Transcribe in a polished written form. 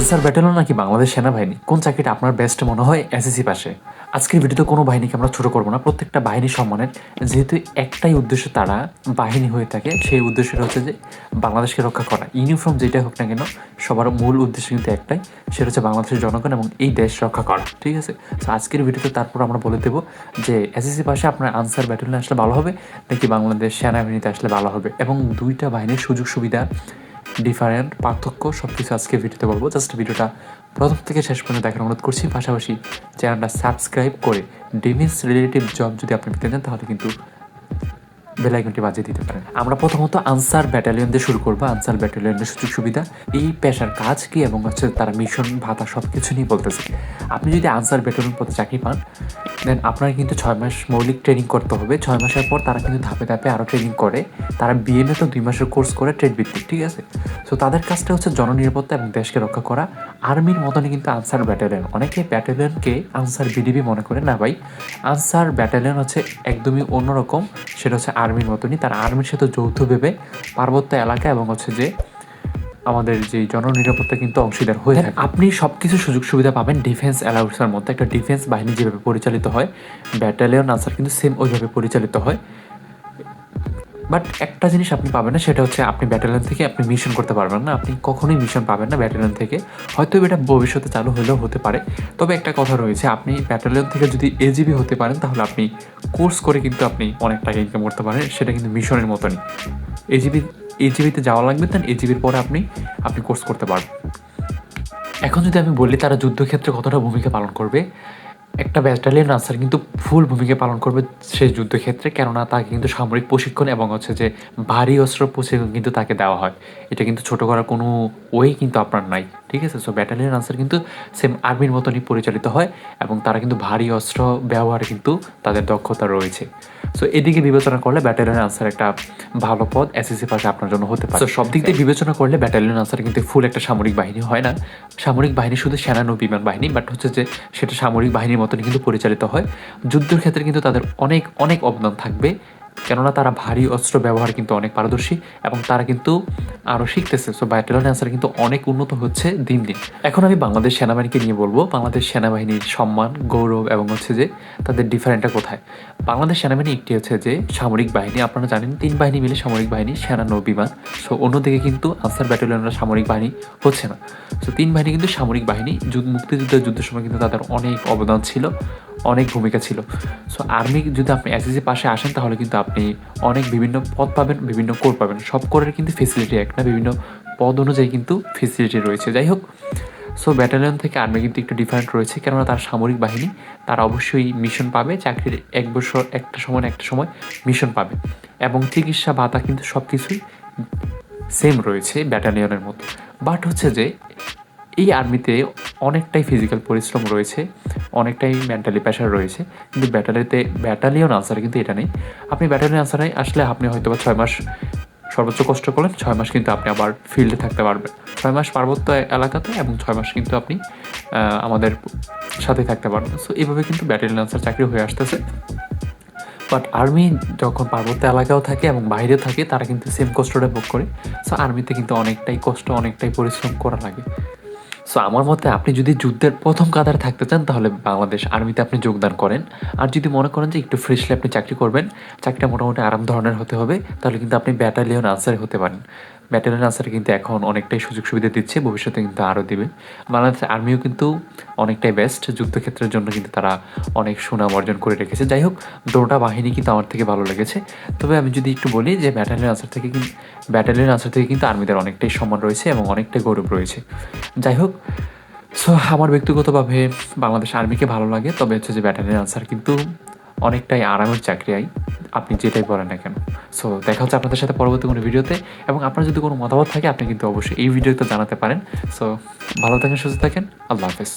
Answer battalion নাকি বাংলাদেশ সেনাবাহিনী, কোন চাকরিটা আপনার বেস্ট মনে হয় এসএসসি পাশে? আজকের ভিডিওতে কোনো বাহিনীকে আমরা ছোটো করবো না, প্রত্যেকটা বাহিনী সম্মানের, যেহেতু একটাই উদ্দেশ্য তারা বাহিনী হয়ে থাকে, সেই উদ্দেশ্যটা হচ্ছে যে বাংলাদেশকে রক্ষা করা। ইউনিফর্ম যেটাই হোক না কেন, সবার মূল উদ্দেশ্য কিন্তু একটাই, সেটা হচ্ছে বাংলাদেশের জনগণ এবং এই দেশ রক্ষা করা। ঠিক আছে, তো আজকের ভিডিওতে তারপর আমরা বলে দেবো যে এসএসসি পাশে আপনার আনসার ব্যাটালিয়নে আসলে ভালো হবে নাকি বাংলাদেশ সেনাবাহিনীতে আসলে ভালো হবে, এবং দুইটা বাহিনীর সুযোগ সুবিধা, ডিফারেন্ট পার্থক্য সব কিছু আজকে ভিডিওতে বলবো। জাস্ট ভিডিওটা প্রথম থেকে শেষ পর্যন্ত দেখার অনুরোধ করছি, পাশাপাশি চ্যানেলটা সাবস্ক্রাইব করে ডিফেন্স রিলেটিভ জব যদি আপনি পেতে চান তাহলে কিন্তু বেল আইকনটি বাজিয়ে দিতে পারেন। আমরা প্রথমত আনসার ব্যাটালিয়ন দিয়ে শুরু করবো। আনসার ব্যাটালিয়নের সুযোগ সুবিধা, এই পেশার কাজ কি এবং হচ্ছে তারা মিশন ভাতা সব কিছু নিয়ে বলতেছে। আপনি যদি আনসার ব্যাটালিয়ন পদে চাকরি পান, দেন আপনার কিন্তু 6 মাস মৌলিক ট্রেনিং করতে হবে। 6 মাসের পর তারা কিন্তু ধাপে ধাপে আরও ট্রেনিং করে, তারা বিএমএ তো 2 মাসের কোর্স করে ট্রেড ভিত্তিক। ঠিক আছে, সো তাদের কাজটা হচ্ছে জননিরাপত্তা এবং দেশকে রক্ষা করা। আর্মির মতনই কিন্তু আনসার ব্যাটালিয়ন, অনেকে ব্যাটালিয়নকে আনসার বিডিবি মনে করে না ভাই, আনসার ব্যাটালিয়ন হচ্ছে একদমই অন্যরকম। সেটা হচ্ছে আর্মির মতনই, তারা আর্মির সাথে যৌথভাবে পার্বত্য এলাকা এবং হচ্ছে যে আমাদের যে জননিরাপত্তা কিন্তু অংশীদার হয়ে থাকে। আপনি সব কিছু সুযোগ সুবিধা পাবেন ডিফেন্স অ্যালাউন্সের মধ্যে। একটা ডিফেন্স বাহিনী যেভাবে পরিচালিত হয়, ব্যাটালিয়ন আনসার কিন্তু সেম ওইভাবে পরিচালিত হয়। বাট একটা জিনিস আপনি পাবেন না, সেটা হচ্ছে আপনি ব্যাটালিয়ন থেকে আপনি মিশন করতে পারবেন না, আপনি কখনোই মিশন পাবেন না ব্যাটালিয়ন থেকে। হয়তো এটা ভবিষ্যতে চালু হলেও হতে পারে, তবে একটা কথা রয়েছে, আপনি ব্যাটালিয়ন থেকে যদি এজিবি হতে পারেন তাহলে আপনি কোর্স করে কিন্তু আপনি অনেক টাকা ইনকাম করতে পারেন, সেটা কিন্তু মিশনের মতনই। এজিবিতে যাওয়া লাগবে, দেন এজিবির পরে আপনি কোর্স করতে পারবেন। এখন যদি আমি বলি তারা যুদ্ধক্ষেত্রে কতটা ভূমিকা পালন করবে, একটা ব্যাটালিয়ন আনসার কিন্তু ফুল ভূমিকা পালন করবে সেই যুদ্ধক্ষেত্রে, কেননা তাকে কিন্তু সামরিক প্রশিক্ষণ এবং হচ্ছে যে ভারী অস্ত্র প্রশিক্ষণ কিন্তু তাকে দেওয়া হয়। এটা কিন্তু ছোটো করার কোনো ওয়ে কিন্তু আপনার নাই। ঠিক আছে, সো ব্যাটালিয়ন আনসার কিন্তু সেম আর্মির মতনই পরিচালিত হয় এবং তারা কিন্তু ভারী অস্ত্র ব্যবহারে কিন্তু তাদের দক্ষতা রয়েছে। সো এদিকে বিবেচনা করলে ব্যাটালিয়ন আনসার একটা ভালো পদ এসএসসি পাশে আপনার জন্য হতে পারে। সব দিক দিয়ে বিবেচনা করলে ব্যাটালিয়ন আনসার কিন্তু ফুল একটা সামরিক বাহিনী হয় না। সামরিক বাহিনী শুধু সেনা নৌ বিমান বাহিনী, বাট হচ্ছে যে সেটা সামরিক বাহিনীর মতনই কিন্তু পরিচালিত হয়। যুদ্ধের ক্ষেত্রে কিন্তু তাদের অনেক অনেক অবদান থাকবে, কেননা তারা ভারী অস্ত্র ব্যবহার কিন্তু অনেক পারদর্শী এবং তারা কিন্তু আরও শিখতেছে। সো ব্যাটালিয়ন আনসার কিন্তু অনেক উন্নত হচ্ছে দিন দিন। এখন আমি বাংলাদেশ সেনাবাহিনীকে নিয়ে বলবো। বাংলাদেশ সেনাবাহিনীর সম্মান, গৌরব এবং হচ্ছে যে তাদের ডিফারেন্টটা কোথায়। বাংলাদেশ সেনাবাহিনী একটি হচ্ছে যে সামরিক বাহিনী, আপনারা জানেন 3 বাহিনী মিলে সামরিক বাহিনী, সেনা নৌ বিমান। সো অন্যদিকে কিন্তু আনসার ব্যাটালিয়নরা সামরিক বাহিনী হচ্ছে না। সো 3 বাহিনী কিন্তু সামরিক বাহিনী। মুক্তিযুদ্ধের যুদ্ধের সময় কিন্তু তাদের অনেক অবদান ছিল, অনেক ভূমিকা ছিল। সো আর্মি যদি আপনি এসএসসি পাশে আসেন তাহলে কিন্তু আপনি অনেক বিভিন্ন পদ পাবেন, বিভিন্ন কোর পাবেন। সব কোরের কিন্তু ফেসিলিটি এক না, বিভিন্ন পদ অনুযায়ী কিন্তু ফেসিলিটি রয়েছে। যাই হোক, সো ব্যাটালিয়ন থেকে আর্মি কিন্তু একটু ডিফারেন্ট রয়েছে, কেননা তার সামরিক বাহিনী, তারা অবশ্যই মিশন পাবে। চাকরির 1 বছর একটা সময় মিশন পাবে এবং চিকিৎসা ভাতা কিন্তু সব কিছুই সেম রয়েছে ব্যাটালিয়নের মতো। বাট হচ্ছে যে এই আর্মিতে অনেকটাই ফিজিক্যাল পরিশ্রম রয়েছে, অনেকটাই মেন্টালি প্রেশার রয়েছে, কিন্তু ব্যাটালিয়ন আনসারে কিন্তু এটা নেই। আপনি ব্যাটালিয়ন আনসারে আসলে আপনি হয়তো বা 6 মাস সর্বোচ্চ কষ্ট করলেন, 6 মাস কিন্তু আপনি আবার ফিল্ডে থাকতে পারবেন। 6 মাস পার্বত্য এলাকাতে এবং 6 মাস কিন্তু আপনি আমাদের সাথে থাকতে পারবেন। সো এইভাবে কিন্তু ব্যাটালিয়ন আনসার চাকরি হয়ে আসতেছে। বাট আর্মি যখন পার্বত্য এলাকাও থাকে এবং বাইরেও থাকে, তারা কিন্তু সেম কষ্টটা ভোগ করে। সো আর্মিতে কিন্তু অনেকটাই কষ্ট, অনেকটাই পরিশ্রম করা লাগে। সো আমার মতে আপনি যদি যুদ্ধের প্রথম কাতারে থাকতে চান তাহলে বাংলাদেশ আর্মিতে আপনি যোগদান করেন। আর যদি মনে করেন যে একটু ফ্রেশলি আপনি চাকরি করবেন, চাকরিটা মোটামুটি আরাম ধরনের হতে হবে, তাহলে কিন্তু আপনি ব্যাটালিয়ন আনসারে হতে পারেন। ব্যাটালিয়ন আনসারে কিন্তু এখন অনেকটাই সুযোগ সুবিধা দিচ্ছে, ভবিষ্যতে কিন্তু আরও দিবে। বাংলাদেশ আর্মিও কিন্তু অনেকটাই বেস্ট, যুদ্ধক্ষেত্রের জন্য কিন্তু তারা অনেক সুনাম অর্জন করে রেখেছে। যাই হোক, দুটোটা বাহিনী কিন্তু আমার থেকে ভালো লেগেছে। তবে আমি যদি একটু বলি যে ব্যাটালিয়ন আনসার থেকে কিন্তু আর্মিদের অনেকটাই সম্মান রয়েছে এবং অনেকটাই গৌরব রয়েছে। যাই হোক, সো আমার ব্যক্তিগতভাবে বাংলাদেশ আর্মিকে ভালো লাগে, তবে হচ্ছে যে ব্যাটালিয়ন আনসার কিন্তু অনেকটাই আরামের চাকরি, আপনি যেটাই বলেন না কেন। সো দেখা হচ্ছে আপনাদের সাথে পরবর্তী কোনো ভিডিওতে, এবং আপনার যদি কোনো মতামত থাকে আপনি কিন্তু অবশ্যই এই ভিডিওতে জানাতে পারেন। সো ভালো থাকেন, সুস্থ থাকেন, আল্লাহ হাফেজ।